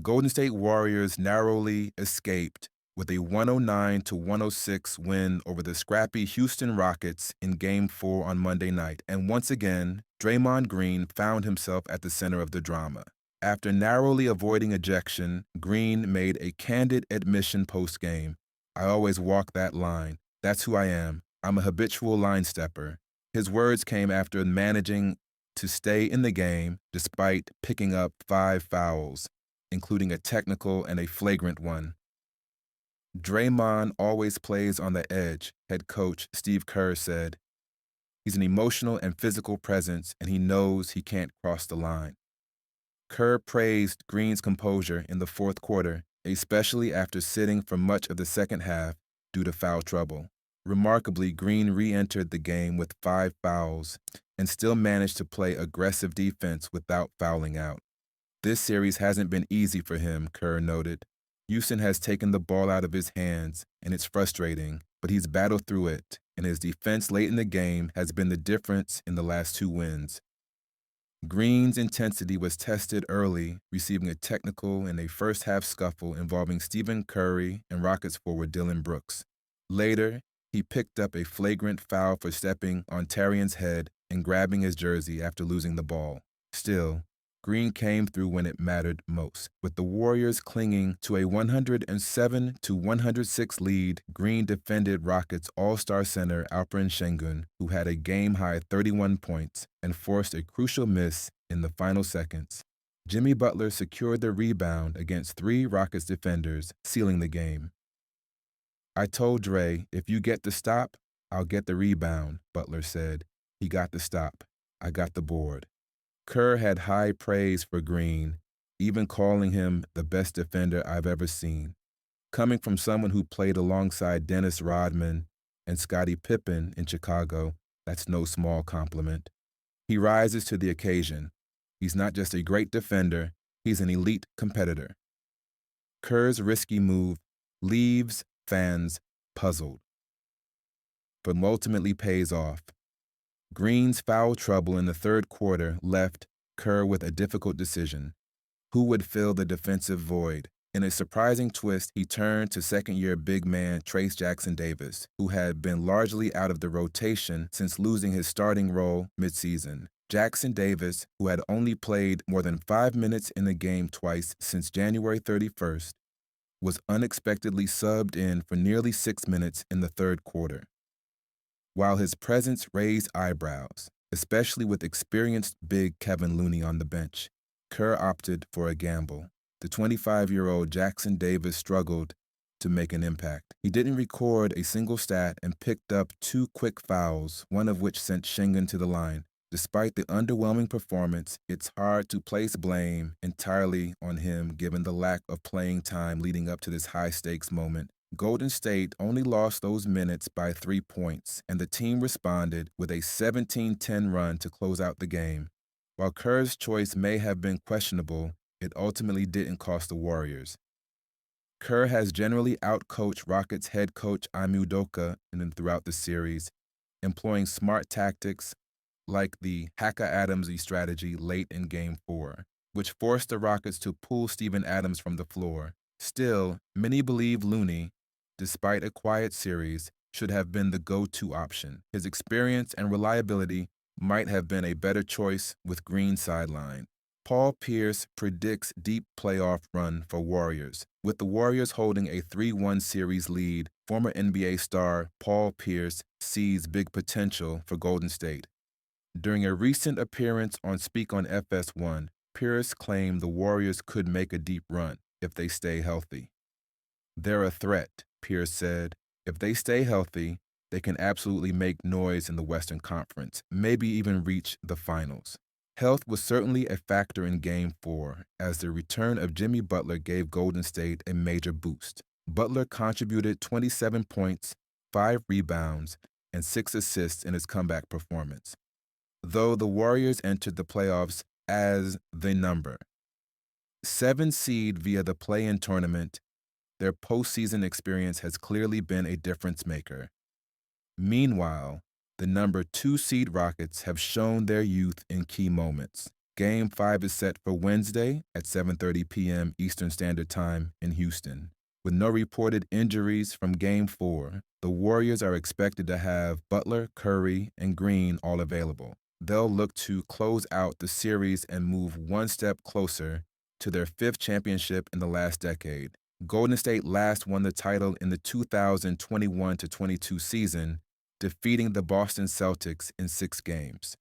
Golden State Warriors narrowly escaped with a 109-106 win over the scrappy Houston Rockets in Game 4 on Monday night, and once again, Draymond Green found himself at the center of the drama. After narrowly avoiding ejection, Green made a candid admission post-game. "I always walk that line. That's who I am. I'm a habitual line stepper." His words came after managing to stay in the game despite picking up 5 fouls, including a technical and a flagrant one. "Draymond always plays on the edge," head coach Steve Kerr said. "He's an emotional and physical presence, and he knows he can't cross the line." Kerr praised Green's composure in the fourth quarter, especially after sitting for much of the second half due to foul trouble. Remarkably, Green re-entered the game with 5 fouls and still managed to play aggressive defense without fouling out. "This series hasn't been easy for him," Kerr noted. "Houston has taken the ball out of his hands, and it's frustrating, but he's battled through it, and his defense late in the game has been the difference in the last 2 wins." Green's intensity was tested early, receiving a technical in a first-half scuffle involving Stephen Curry and Rockets forward Dillon Brooks. Later, he picked up a flagrant foul for stepping on Tarian's head and grabbing his jersey after losing the ball. Still, Green came through when it mattered most. With the Warriors clinging to a 107-106 lead, Green defended Rockets all-star center Alperen Şengün, who had a game-high 31 points, and forced a crucial miss in the final seconds. Jimmy Butler secured the rebound against 3 Rockets defenders, sealing the game. "I told Dre, if you get the stop, I'll get the rebound," Butler said. "He got the stop. I got the board." Kerr had high praise for Green, even calling him the best defender I've ever seen. Coming from someone who played alongside Dennis Rodman and Scottie Pippen in Chicago, that's no small compliment. He rises to the occasion. He's not just a great defender, he's an elite competitor. Kerr's risky move leaves fans puzzled, but ultimately pays off. Green's foul trouble in the third quarter left Kerr with a difficult decision. Who would fill the defensive void? In a surprising twist, he turned to second-year big man Trayce Jackson-Davis, who had been largely out of the rotation since losing his starting role midseason. Jackson-Davis, who had only played more than 5 minutes in the game twice since January 31st, was unexpectedly subbed in for nearly 6 minutes in the third quarter. While his presence raised eyebrows, especially with experienced big Kevin Looney on the bench, Kerr opted for a gamble. The 25-year-old Jackson-Davis struggled to make an impact. He didn't record a single stat and picked up 2 quick fouls, one of which sent Şengün to the line. Despite the underwhelming performance, it's hard to place blame entirely on him given the lack of playing time leading up to this high-stakes moment. Golden State only lost those minutes by 3 points, and the team responded with a 17-10 run to close out the game. While Kerr's choice may have been questionable, it ultimately didn't cost the Warriors. Kerr has generally outcoached Rockets head coach Ime Udoka throughout the series, employing smart tactics like the Haka-Adamsy strategy late in Game 4, which forced the Rockets to pull Steven Adams from the floor. Still, many believe Looney, despite a quiet series, should have been the go-to option. His experience and reliability might have been a better choice with Green sidelined. Paul Pierce predicts deep playoff run for Warriors. With the Warriors holding a 3-1 series lead, former NBA star Paul Pierce sees big potential for Golden State. During a recent appearance on Speak on FS1, Pierce claimed the Warriors could make a deep run if they stay healthy. "They're a threat," Pierce said. "If they stay healthy, they can absolutely make noise in the Western Conference, maybe even reach the finals." Health was certainly a factor in Game 4, as the return of Jimmy Butler gave Golden State a major boost. Butler contributed 27 points, 5 rebounds, and 6 assists in his comeback performance. Though the Warriors entered the playoffs as the number 7 seed via the play-in tournament, their postseason experience has clearly been a difference maker. Meanwhile, the number 2 seed Rockets have shown their youth in key moments. Game 5 is set for Wednesday at 7:30 p.m. Eastern Standard Time in Houston. With no reported injuries from Game 4, the Warriors are expected to have Butler, Curry, and Green all available. They'll look to close out the series and move one step closer to their 5th championship in the last decade. Golden State last won the title in the 2021-22 season, defeating the Boston Celtics in 6 games.